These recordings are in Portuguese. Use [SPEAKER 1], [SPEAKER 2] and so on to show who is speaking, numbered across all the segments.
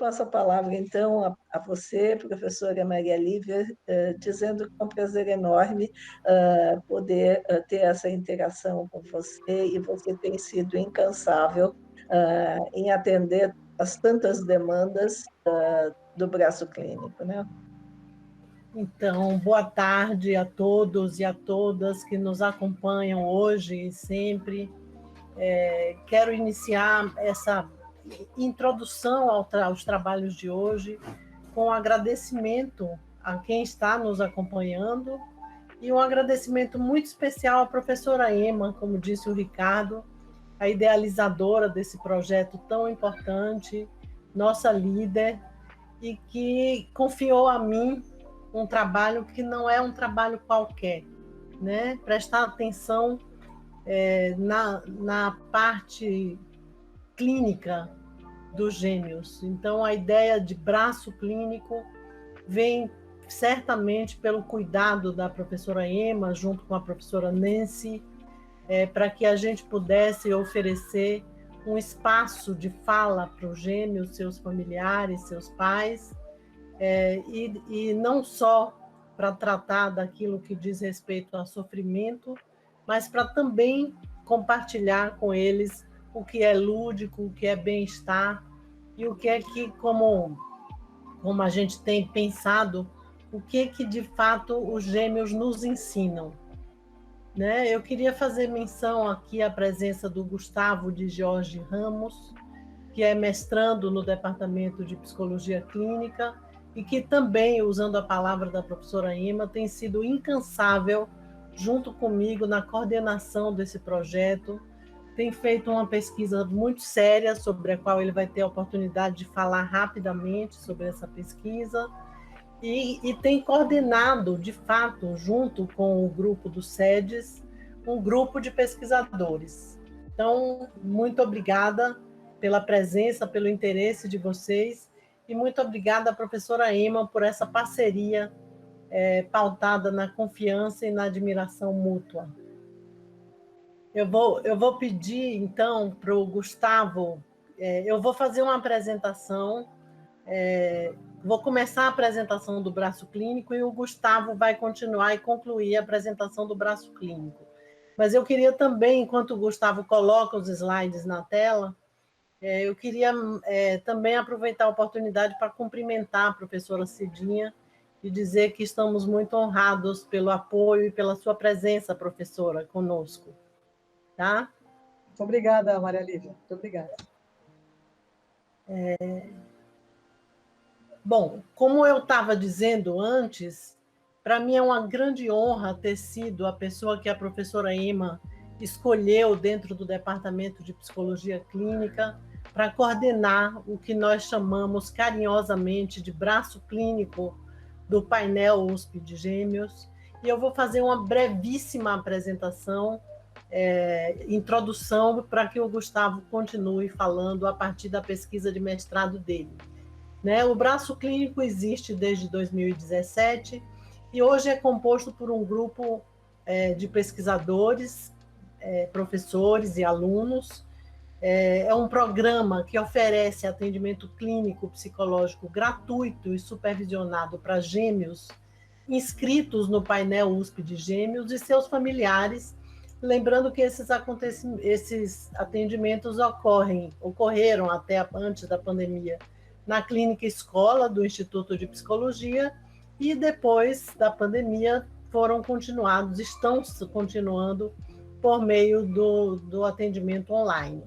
[SPEAKER 1] passo a palavra, então, a você, professora Maria Lívia, dizendo que é um prazer enorme poder ter essa interação com você, e você tem sido incansável em atender as tantas demandas do braço clínico, né?
[SPEAKER 2] Então, boa tarde a todos e a todas que nos acompanham hoje e sempre. Quero iniciar essa introdução aos trabalhos de hoje com um agradecimento a quem está nos acompanhando e um agradecimento muito especial à professora Ema, como disse o Ricardo, a idealizadora desse projeto tão importante, nossa líder, e que confiou a mim um trabalho que não é um trabalho qualquer, né? Prestar atenção na parte clínica dos gêmeos. Então, a ideia de braço clínico vem certamente pelo cuidado da professora Ema, junto com a professora Nancy, para que a gente pudesse oferecer um espaço de fala para os gêmeos, seus familiares, seus pais, e não só para tratar daquilo que diz respeito ao sofrimento, mas para também compartilhar com eles o que é lúdico, o que é bem-estar e o que é que, como a gente tem pensado, o que de fato os gêmeos nos ensinam. Né? Eu queria fazer menção aqui à presença do Gustavo de Jorge Ramos, que é mestrando no Departamento de Psicologia Clínica e que também, usando a palavra da professora Ema, tem sido incansável junto comigo na coordenação desse projeto, tem feito uma pesquisa muito séria sobre a qual ele vai ter a oportunidade de falar rapidamente sobre essa pesquisa, e tem coordenado, de fato, junto com o grupo do SEDES, um grupo de pesquisadores. Então, muito obrigada pela presença, pelo interesse de vocês, e muito obrigada à professora Ema por essa parceria pautada na confiança e na admiração mútua. Eu vou pedir, então, para o Gustavo, eu vou fazer uma apresentação, vou começar a apresentação do braço clínico e o Gustavo vai continuar e concluir a apresentação do braço clínico. Mas eu queria também, enquanto o Gustavo coloca os slides na tela, eu queria também aproveitar a oportunidade para cumprimentar a professora Cidinha e dizer que estamos muito honrados pelo apoio e pela sua presença, professora, conosco. Tá?
[SPEAKER 3] Muito obrigada, Maria Lívia. Muito obrigada.
[SPEAKER 2] Bom, como eu estava dizendo antes, para mim é uma grande honra ter sido a pessoa que a professora Ema escolheu dentro do Departamento de Psicologia Clínica para coordenar o que nós chamamos carinhosamente de braço clínico do painel USP de Gêmeos. E eu vou fazer uma brevíssima apresentação, introdução, para que o Gustavo continue falando a partir da pesquisa de mestrado dele. Né? O braço clínico existe desde 2017 e hoje é composto por um grupo de pesquisadores, professores e alunos. É um programa que oferece atendimento clínico psicológico gratuito e supervisionado para gêmeos inscritos no painel USP de Gêmeos e seus familiares, lembrando que esses atendimentos ocorreram até antes da pandemia na clínica escola do Instituto de Psicologia e depois da pandemia estão continuando por meio do atendimento online.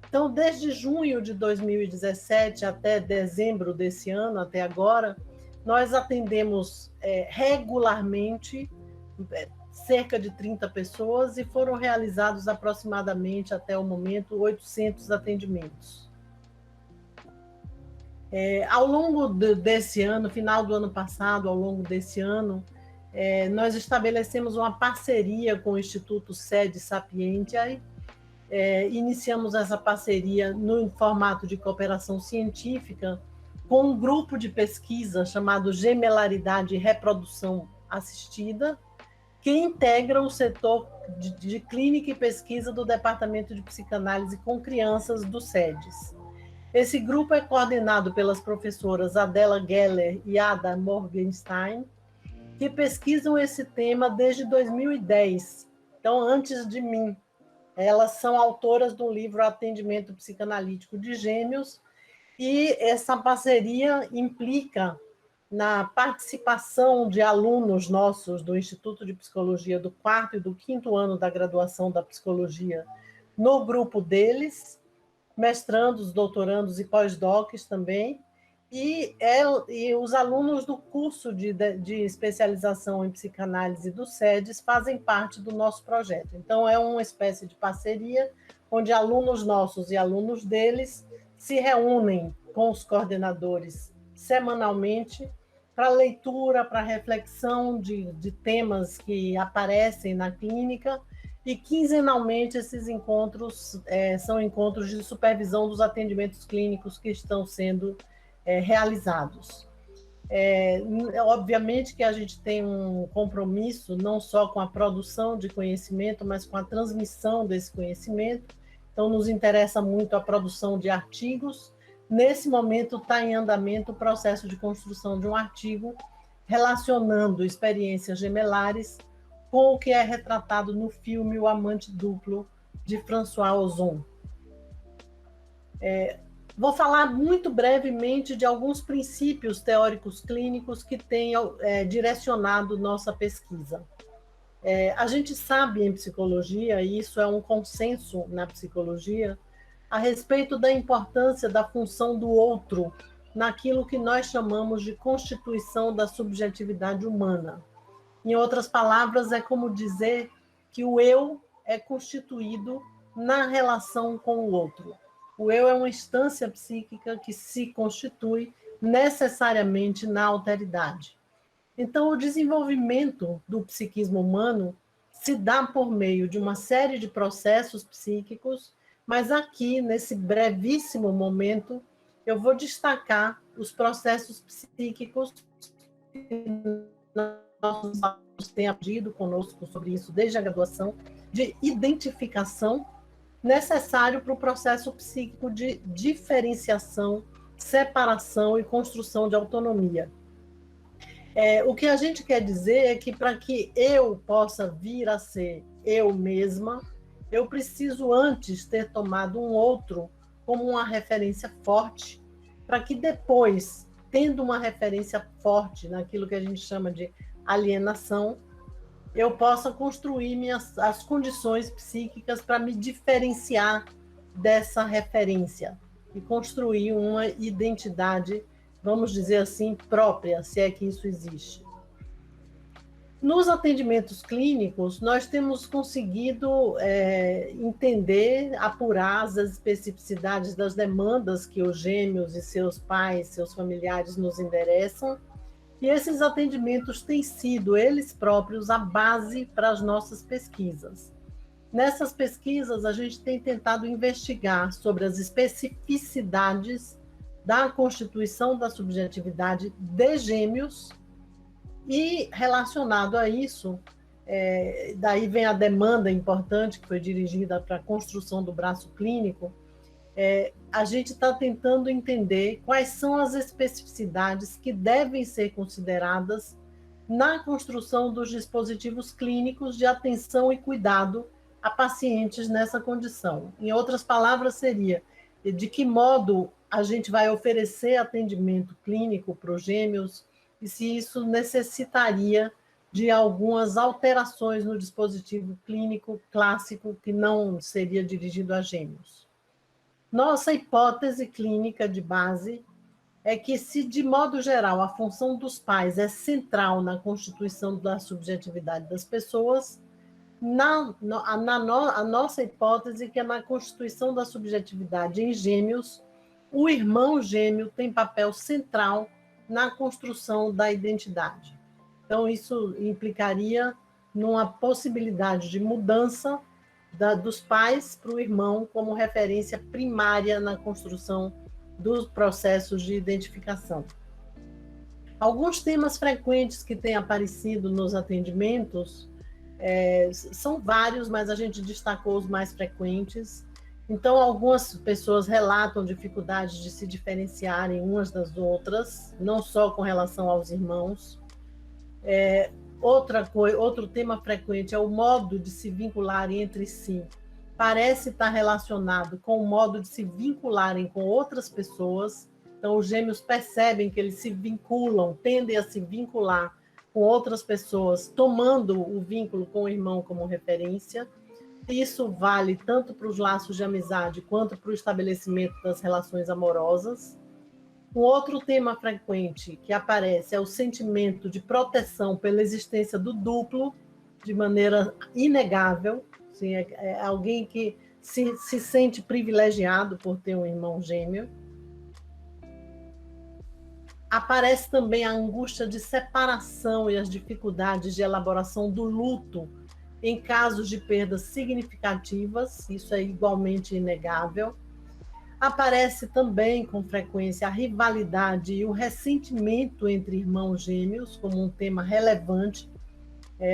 [SPEAKER 2] Então, desde junho de 2017 até dezembro desse ano, até agora, nós atendemos regularmente cerca de 30 pessoas e foram realizados aproximadamente, até o momento, 800 atendimentos. Ao longo desse ano, final do ano passado, ao longo desse ano, nós estabelecemos uma parceria com o Instituto SEDES Sapientiae. Iniciamos essa parceria no formato de cooperação científica com um grupo de pesquisa chamado Gemelaridade e Reprodução Assistida, que integra o setor de clínica e pesquisa do Departamento de Psicanálise com Crianças do SEDES. Esse grupo é coordenado pelas professoras Adela Geller e Ada Morgenstein, que pesquisam esse tema desde 2010, então antes de mim. Elas são autoras do livro Atendimento Psicanalítico de Gêmeos, e essa parceria implica na participação de alunos nossos do Instituto de Psicologia do 4º e do 5º ano da graduação da psicologia no grupo deles, mestrandos, doutorandos e pós-docs também, e os alunos do curso de especialização em psicanálise do SEDES fazem parte do nosso projeto. Então, é uma espécie de parceria onde alunos nossos e alunos deles se reúnem com os coordenadores semanalmente para leitura, para reflexão de temas que aparecem na clínica, e quinzenalmente esses encontros são encontros de supervisão dos atendimentos clínicos que estão sendo realizados. Obviamente que a gente tem um compromisso não só com a produção de conhecimento, mas com a transmissão desse conhecimento. Então, nos interessa muito a produção de artigos. Nesse momento está em andamento o processo de construção de um artigo relacionando experiências gemelares com o que é retratado no filme O Amante Duplo, de François Ozon. Vou falar muito brevemente de alguns princípios teóricos clínicos que têm direcionado nossa pesquisa. A gente sabe em psicologia, e isso é um consenso na psicologia, a respeito da importância da função do outro naquilo que nós chamamos de constituição da subjetividade humana. Em outras palavras, é como dizer que o eu é constituído na relação com o outro. O eu é uma instância psíquica que se constitui necessariamente na alteridade. Então, o desenvolvimento do psiquismo humano se dá por meio de uma série de processos psíquicos, mas aqui, nesse brevíssimo momento, eu vou destacar os processos psíquicos que nossos alunos têm aprendido conosco sobre isso desde a graduação, de identificação, necessário para o processo psíquico de diferenciação, separação e construção de autonomia. O que a gente quer dizer é que para que eu possa vir a ser eu mesma, eu preciso antes ter tomado um outro como uma referência forte, para que depois, tendo uma referência forte naquilo que a gente chama de alienação, eu possa construir as condições psíquicas para me diferenciar dessa referência e construir uma identidade, vamos dizer assim, própria, se é que isso existe. Nos atendimentos clínicos, nós temos conseguido entender, apurar as especificidades das demandas que os gêmeos e seus pais, seus familiares nos endereçam, e esses atendimentos têm sido, eles próprios, a base para as nossas pesquisas. Nessas pesquisas, a gente tem tentado investigar sobre as especificidades da constituição da subjetividade de gêmeos, e relacionado a isso, daí vem a demanda importante que foi dirigida para a construção do braço clínico. A gente está tentando entender quais são as especificidades que devem ser consideradas na construção dos dispositivos clínicos de atenção e cuidado a pacientes nessa condição. Em outras palavras, seria de que modo a gente vai oferecer atendimento clínico para os gêmeos e se isso necessitaria de algumas alterações no dispositivo clínico clássico que não seria dirigido a gêmeos. Nossa hipótese clínica de base é que, se de modo geral a função dos pais é central na constituição da subjetividade das pessoas, a nossa hipótese é que na constituição da subjetividade em gêmeos, o irmão gêmeo tem papel central na construção da identidade. Então, isso implicaria numa possibilidade de mudança dos pais para o irmão como referência primária na construção dos processos de identificação. Alguns temas frequentes que têm aparecido nos atendimentos são vários, mas a gente destacou os mais frequentes, Então, algumas pessoas relatam dificuldades de se diferenciarem umas das outras, não só com relação aos irmãos. Outro tema frequente é o modo de se vincularem entre si. Parece estar relacionado com o modo de se vincularem com outras pessoas. Então, os gêmeos percebem que eles se vinculam, tendem a se vincular com outras pessoas, tomando o vínculo com o irmão como referência. Isso vale tanto para os laços de amizade quanto para o estabelecimento das relações amorosas. Um outro tema frequente que aparece é o sentimento de proteção pela existência do duplo, de maneira inegável. Assim, é alguém que se sente privilegiado por ter um irmão gêmeo. Aparece também a angústia de separação e as dificuldades de elaboração do luto em casos de perdas significativas, isso é igualmente inegável. Aparece também, com frequência, a rivalidade e o ressentimento entre irmãos gêmeos, como um tema relevante.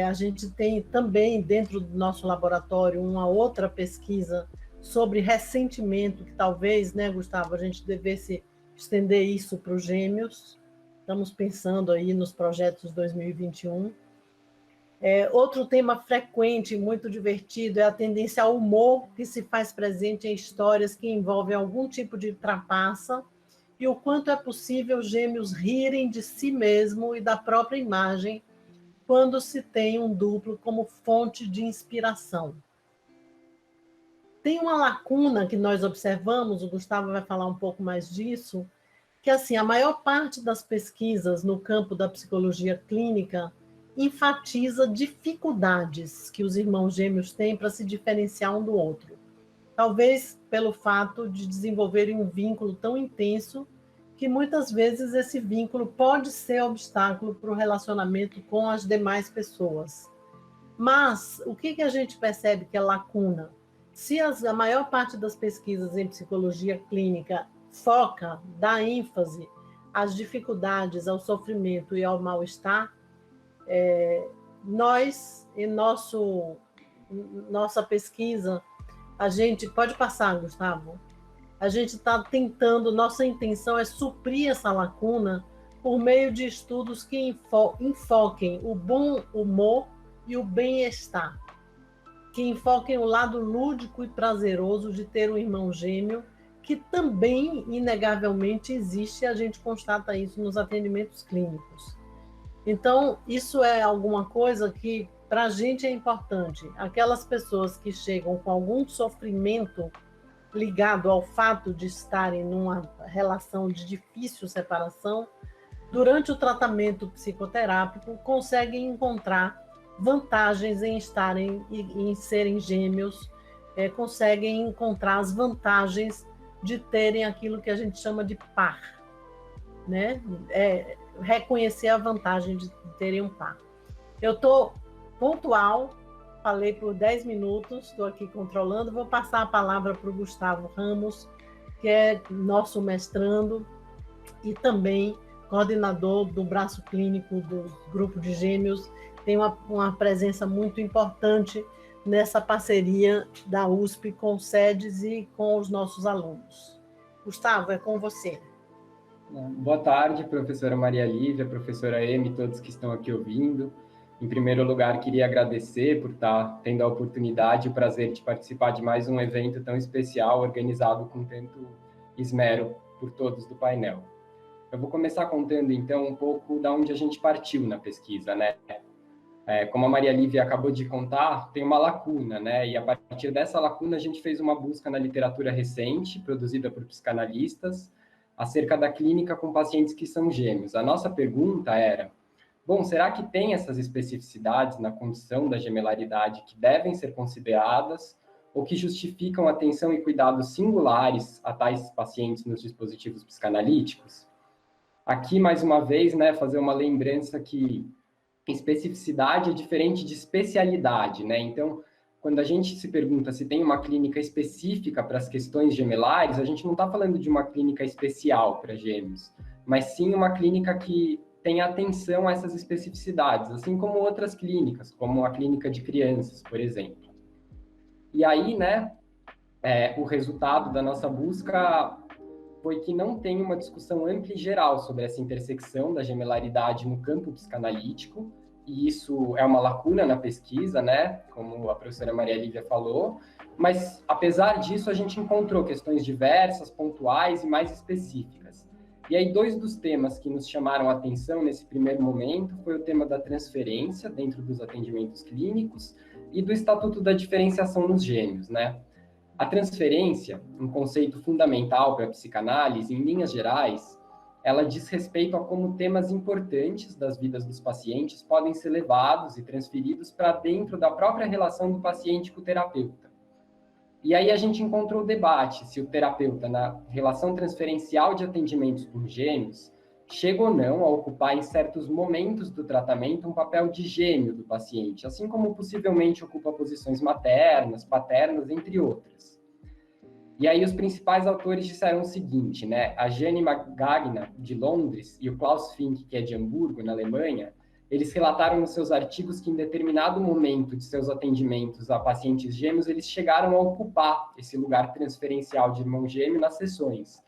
[SPEAKER 2] A gente tem também, dentro do nosso laboratório, uma outra pesquisa sobre ressentimento, que talvez, né, Gustavo, a gente devesse estender isso para os gêmeos. Estamos pensando aí nos projetos 2021. Outro tema frequente e muito divertido é a tendência ao humor que se faz presente em histórias que envolvem algum tipo de trapaça e o quanto é possível gêmeos rirem de si mesmo e da própria imagem quando se tem um duplo como fonte de inspiração. Tem uma lacuna que nós observamos, o Gustavo vai falar um pouco mais disso, que assim, a maior parte das pesquisas no campo da psicologia clínica enfatiza dificuldades que os irmãos gêmeos têm para se diferenciar um do outro. Talvez pelo fato de desenvolverem um vínculo tão intenso que muitas vezes esse vínculo pode ser obstáculo para o relacionamento com as demais pessoas. Mas o que a gente percebe que é lacuna? Se a maior parte das pesquisas em psicologia clínica foca, dá ênfase às dificuldades, ao sofrimento e ao mal-estar, nós, em nossa pesquisa, a gente... Pode passar, Gustavo. A gente está tentando, nossa intenção é suprir essa lacuna por meio de estudos que enfoquem o bom humor e o bem-estar, que enfoquem o lado lúdico e prazeroso de ter um irmão gêmeo, que também, inegavelmente, existe, e a gente constata isso nos atendimentos clínicos. Então, isso é alguma coisa que, para a gente, é importante. Aquelas pessoas que chegam com algum sofrimento ligado ao fato de estarem numa relação de difícil separação, durante o tratamento psicoterápico, conseguem encontrar vantagens em serem gêmeos, conseguem encontrar as vantagens de terem aquilo que a gente chama de par, né? Reconhecer a vantagem de terem um par. Eu estou pontual, falei por 10 minutos, estou aqui controlando, vou passar a palavra para o Gustavo Ramos, que é nosso mestrando e também coordenador do braço clínico do grupo de gêmeos, tem uma presença muito importante nessa parceria da USP com sedes e com os nossos alunos. Gustavo, é com você.
[SPEAKER 4] Boa tarde, professora Maria Lívia, professora Emi, todos que estão aqui ouvindo. Em primeiro lugar, queria agradecer por estar tendo a oportunidade e o prazer de participar de mais um evento tão especial, organizado com tanto esmero por todos do painel. Eu vou começar contando, então, um pouco da onde a gente partiu na pesquisa, né? Como a Maria Lívia acabou de contar, tem uma lacuna, né? E a partir dessa lacuna, a gente fez uma busca na literatura recente, produzida por psicanalistas, acerca da clínica com pacientes que são gêmeos. A nossa pergunta era: bom, será que tem essas especificidades na condição da gemelaridade que devem ser consideradas ou que justificam atenção e cuidados singulares a tais pacientes nos dispositivos psicanalíticos? Aqui, mais uma vez, né, fazer uma lembrança que especificidade é diferente de especialidade, né? Então, quando a gente se pergunta se tem uma clínica específica para as questões gemelares, a gente não está falando de uma clínica especial para gêmeos, mas sim uma clínica que tem atenção a essas especificidades, assim como outras clínicas, como a clínica de crianças, por exemplo. E aí, né, o resultado da nossa busca foi que não tem uma discussão ampla e geral sobre essa intersecção da gemelaridade no campo psicanalítico, e isso é uma lacuna na pesquisa, né, como a professora Maria Lívia falou, mas, apesar disso, a gente encontrou questões diversas, pontuais e mais específicas. E aí, 2 dos temas que nos chamaram a atenção nesse primeiro momento foi o tema da transferência dentro dos atendimentos clínicos e do Estatuto da Diferenciação nos Gênios, né? A transferência, um conceito fundamental para a psicanálise, em linhas gerais, ela diz respeito a como temas importantes das vidas dos pacientes podem ser levados e transferidos para dentro da própria relação do paciente com o terapeuta. E aí a gente encontrou o debate se o terapeuta, na relação transferencial de atendimentos por gêmeos, chega ou não a ocupar em certos momentos do tratamento um papel de gêmeo do paciente, assim como possivelmente ocupa posições maternas, paternas, entre outras. E aí os principais autores disseram o seguinte, né? A Jane Magagna, de Londres, e o Klaus Fink, que é de Hamburgo, na Alemanha, eles relataram nos seus artigos que em determinado momento de seus atendimentos a pacientes gêmeos, eles chegaram a ocupar esse lugar transferencial de irmão gêmeo nas sessões.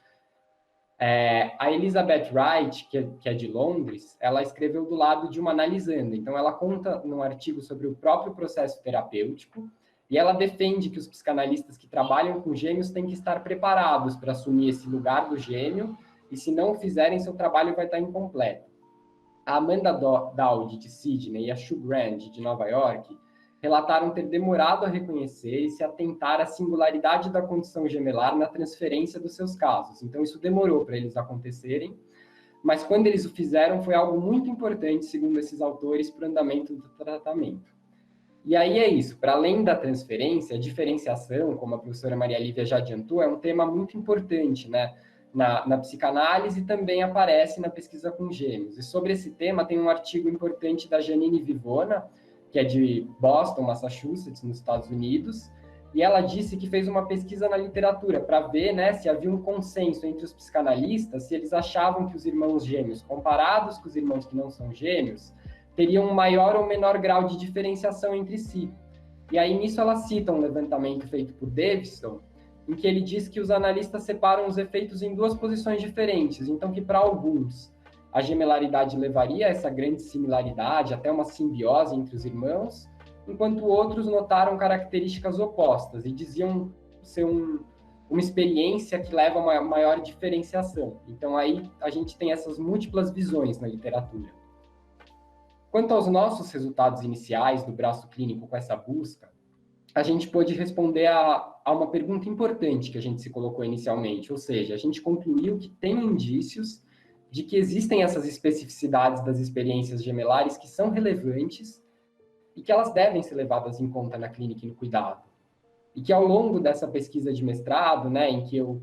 [SPEAKER 4] A Elizabeth Wright, que é de Londres, ela escreveu do lado de uma analisanda. Então, ela conta num artigo sobre o próprio processo terapêutico e ela defende que os psicanalistas que trabalham com gêmeos têm que estar preparados para assumir esse lugar do gêmeo e, se não o fizerem, seu trabalho vai estar incompleto. A Amanda Dowd, de Sydney, e a Sue Grand, de Nova York, relataram ter demorado a reconhecer e se atentar à singularidade da condição gemelar na transferência dos seus casos. Então, isso demorou para eles acontecerem, mas quando eles o fizeram, foi algo muito importante, segundo esses autores, para o andamento do tratamento. E aí é isso, para além da transferência, a diferenciação, como a professora Maria Lívia já adiantou, é um tema muito importante, né? Na psicanálise também aparece na pesquisa com gêmeos. E sobre esse tema tem um artigo importante da Janine Vivona, que é de Boston, Massachusetts, nos Estados Unidos, e ela disse que fez uma pesquisa na literatura para ver, né, se havia um consenso entre os psicanalistas, se eles achavam que os irmãos gêmeos, comparados com os irmãos que não são gêmeos, teriam um maior ou menor grau de diferenciação entre si. E aí, nisso, ela cita um levantamento feito por Davidson, em que ele diz que os analistas separam os efeitos em 2 posições diferentes, então que para alguns a gemelaridade levaria a essa grande similaridade, até uma simbiose entre os irmãos, enquanto outros notaram características opostas e diziam ser uma experiência que leva a uma maior diferenciação. Então aí a gente tem essas múltiplas visões na literatura. Quanto aos nossos resultados iniciais do braço clínico com essa busca, a gente pôde responder a uma pergunta importante que a gente se colocou inicialmente, ou seja, a gente concluiu que tem indícios de que existem essas especificidades das experiências gemelares que são relevantes e que elas devem ser levadas em conta na clínica e no cuidado. E que ao longo dessa pesquisa de mestrado, né, em que eu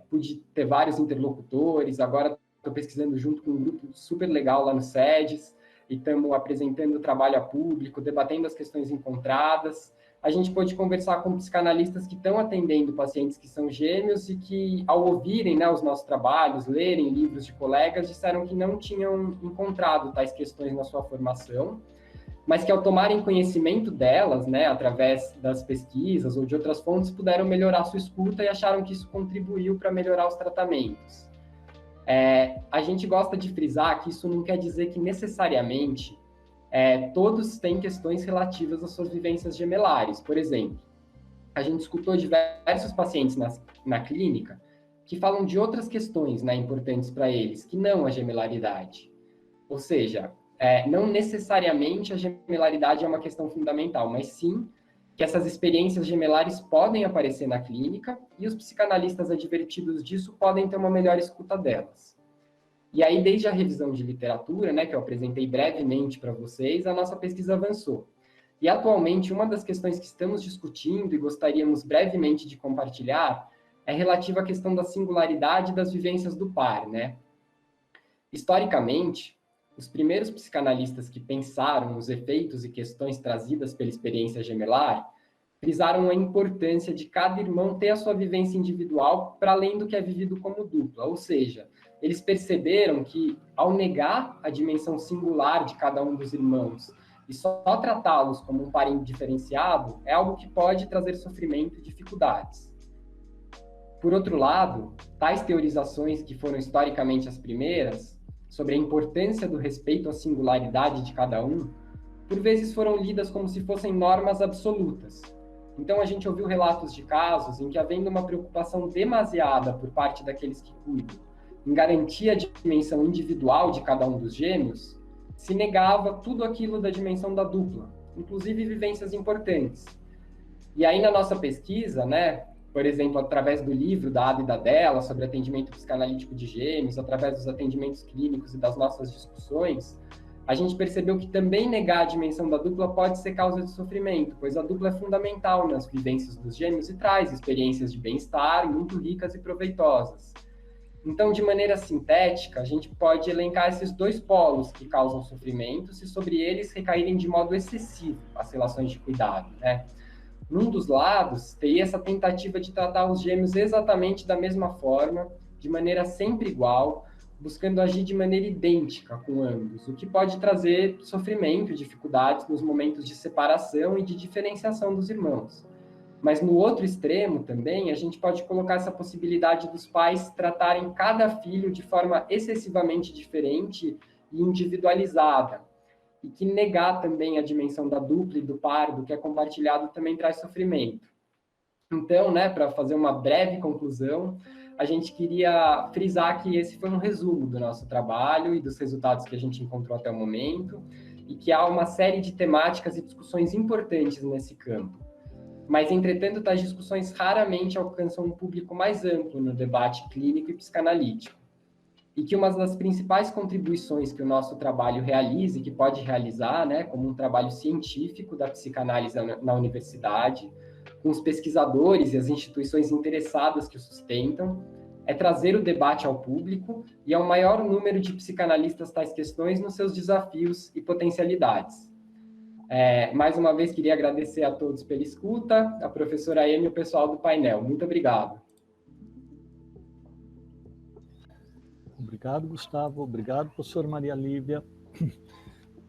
[SPEAKER 4] pude ter vários interlocutores, agora estou pesquisando junto com um grupo super legal lá no SEDES, e estamos apresentando o trabalho a público, debatendo as questões encontradas. A gente pôde conversar com psicanalistas que estão atendendo pacientes que são gêmeos e que, ao ouvirem, né, os nossos trabalhos, lerem livros de colegas, disseram que não tinham encontrado tais questões na sua formação, mas que ao tomarem conhecimento delas, né, através das pesquisas ou de outras fontes, puderam melhorar sua escuta e acharam que isso contribuiu para melhorar os tratamentos. A gente gosta de frisar que isso não quer dizer que necessariamente todos têm questões relativas às suas vivências gemelares. Por exemplo, a gente escutou diversos pacientes na clínica que falam de outras questões, né, importantes para eles, que não a gemelaridade. Ou seja, não necessariamente a gemelaridade é uma questão fundamental, mas sim que essas experiências gemelares podem aparecer na clínica e os psicanalistas advertidos disso podem ter uma melhor escuta delas. E aí, desde a revisão de literatura, né, que eu apresentei brevemente para vocês, a nossa pesquisa avançou. E atualmente, uma das questões que estamos discutindo e gostaríamos brevemente de compartilhar é relativa à questão da singularidade das vivências do par, né? Historicamente, os primeiros psicanalistas que pensaram nos efeitos e questões trazidas pela experiência gemelar frisaram a importância de cada irmão ter a sua vivência individual para além do que é vivido como dupla. Ou seja, eles perceberam que, ao negar a dimensão singular de cada um dos irmãos e só tratá-los como um par indiferenciado é algo que pode trazer sofrimento e dificuldades. Por outro lado, tais teorizações, que foram historicamente as primeiras, sobre a importância do respeito à singularidade de cada um, por vezes foram lidas como se fossem normas absolutas. Então a gente ouviu relatos de casos em que, havendo uma preocupação demasiada por parte daqueles que cuidam em garantir a dimensão individual de cada um dos gêmeos, se negava tudo aquilo da dimensão da dupla, inclusive vivências importantes. E aí, na nossa pesquisa, né, por exemplo, através do livro da Ada e da Della sobre atendimento psicanalítico de gêmeos, através dos atendimentos clínicos e das nossas discussões, a gente percebeu que também negar a dimensão da dupla pode ser causa de sofrimento, pois a dupla é fundamental nas vivências dos gêmeos e traz experiências de bem-estar muito ricas e proveitosas. Então, de maneira sintética, a gente pode elencar esses dois polos que causam sofrimento, se sobre eles recaírem de modo excessivo as relações de cuidado, né? Num dos lados, teria essa tentativa de tratar os gêmeos exatamente da mesma forma, de maneira sempre igual, buscando agir de maneira idêntica com ambos, o que pode trazer sofrimento e dificuldades nos momentos de separação e de diferenciação dos irmãos. Mas no outro extremo também, a gente pode colocar essa possibilidade dos pais tratarem cada filho de forma excessivamente diferente e individualizada, e que negar também a dimensão da dupla e do par, do que é compartilhado, também traz sofrimento. Então, né, para fazer uma breve conclusão, a gente queria frisar que esse foi um resumo do nosso trabalho e dos resultados que a gente encontrou até o momento, e que há uma série de temáticas e discussões importantes nesse campo. Mas, entretanto, tais discussões raramente alcançam um público mais amplo no debate clínico e psicanalítico. E que uma das principais contribuições que o nosso trabalho realiza, e que pode realizar, né, como um trabalho científico da psicanálise na universidade, com os pesquisadores e as instituições interessadas que o sustentam, é trazer o debate ao público e ao maior número de psicanalistas tais questões nos seus desafios e potencialidades. Mais uma vez, queria agradecer a todos pela escuta, a professora Amy e o pessoal do painel. Muito obrigado.
[SPEAKER 5] Obrigado, Gustavo. Obrigado, professora Maria Lívia.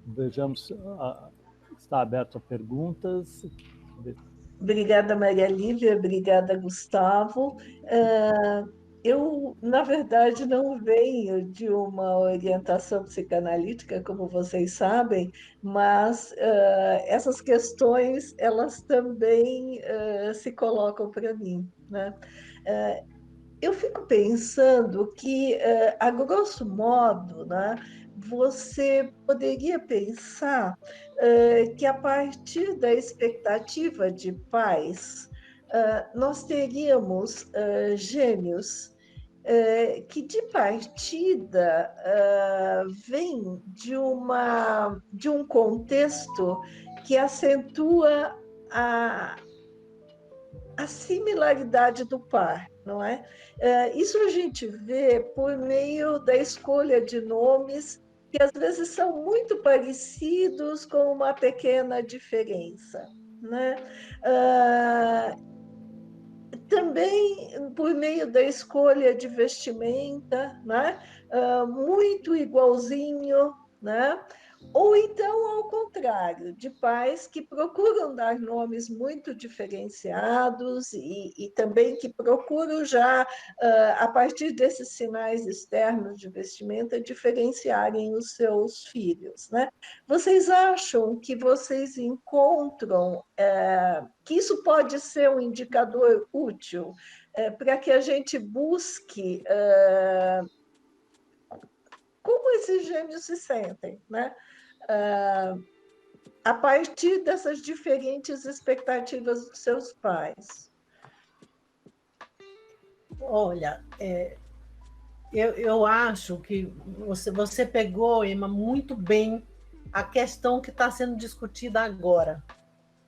[SPEAKER 5] Vejamos, está aberto a perguntas.
[SPEAKER 1] Obrigada, Maria Lívia. Obrigada, Gustavo. Eu, na verdade, não venho de uma orientação psicanalítica, como vocês sabem, mas essas questões, elas também se colocam para mim, né? Eu fico pensando que, a grosso modo, né, você poderia pensar que, a partir da expectativa de pais, nós teríamos gêmeos que, de partida, vêm de um contexto que acentua a similaridade do par, não é? Isso a gente vê por meio da escolha de nomes que às vezes são muito parecidos com uma pequena diferença, né? Também por meio da escolha de vestimenta, né? Muito igualzinho, né? Ou então, ao contrário, de pais que procuram dar nomes muito diferenciados e também que procuram já, a partir desses sinais externos de vestimenta, diferenciarem os seus filhos, né? Vocês acham que vocês encontram que isso pode ser um indicador útil para que a gente busque como esses gêmeos se sentem, né? A partir dessas diferentes expectativas dos seus pais?
[SPEAKER 2] Olha, eu acho que você pegou, Emma, muito bem a questão que está sendo discutida agora,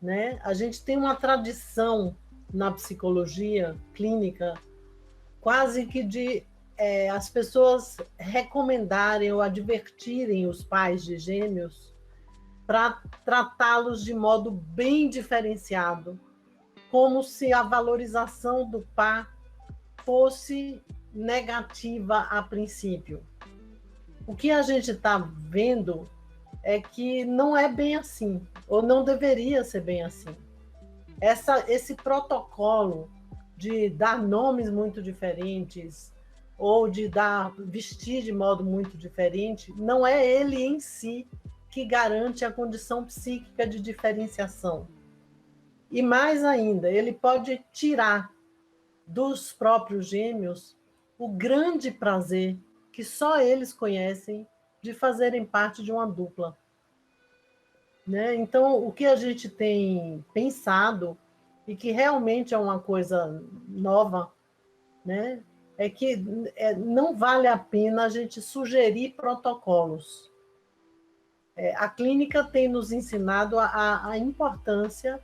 [SPEAKER 2] né? A gente tem uma tradição na psicologia clínica quase que de as pessoas recomendarem ou advertirem os pais de gêmeos para tratá-los de modo bem diferenciado, como se a valorização do par fosse negativa a princípio. O que a gente está vendo é que não é bem assim, ou não deveria ser bem assim. Esse protocolo de dar nomes muito diferentes ou de vestir de modo muito diferente, não é ele em si que garante a condição psíquica de diferenciação. E mais ainda, ele pode tirar dos próprios gêmeos o grande prazer que só eles conhecem de fazerem parte de uma dupla. Né? Então, o que a gente tem pensado, e que realmente é uma coisa nova, né? É que não vale a pena a gente sugerir protocolos. A clínica tem nos ensinado a importância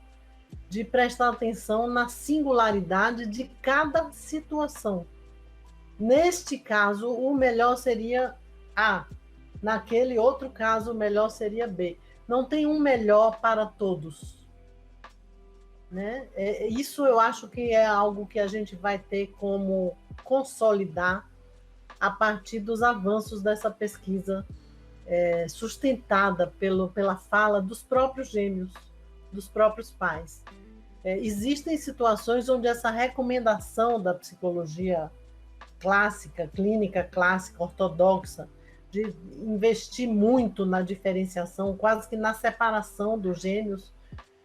[SPEAKER 2] de prestar atenção na singularidade de cada situação. Neste caso, o melhor seria A. Naquele outro caso, o melhor seria B. Não tem um melhor para todos. Né? Isso eu acho que é algo que a gente vai ter como consolidar a partir dos avanços dessa pesquisa sustentada pela fala dos próprios gêmeos, dos próprios pais. Existem situações onde essa recomendação da psicologia clássica, clínica clássica, ortodoxa, de investir muito na diferenciação, quase que na separação dos gêmeos,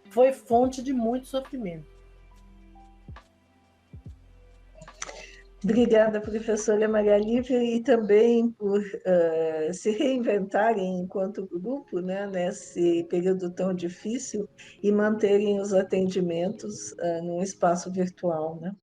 [SPEAKER 2] foi fonte de muito sofrimento.
[SPEAKER 1] Obrigada, professora Maria Lívia, e também por se reinventarem enquanto grupo, né, nesse período tão difícil, e manterem os atendimentos num espaço virtual, né?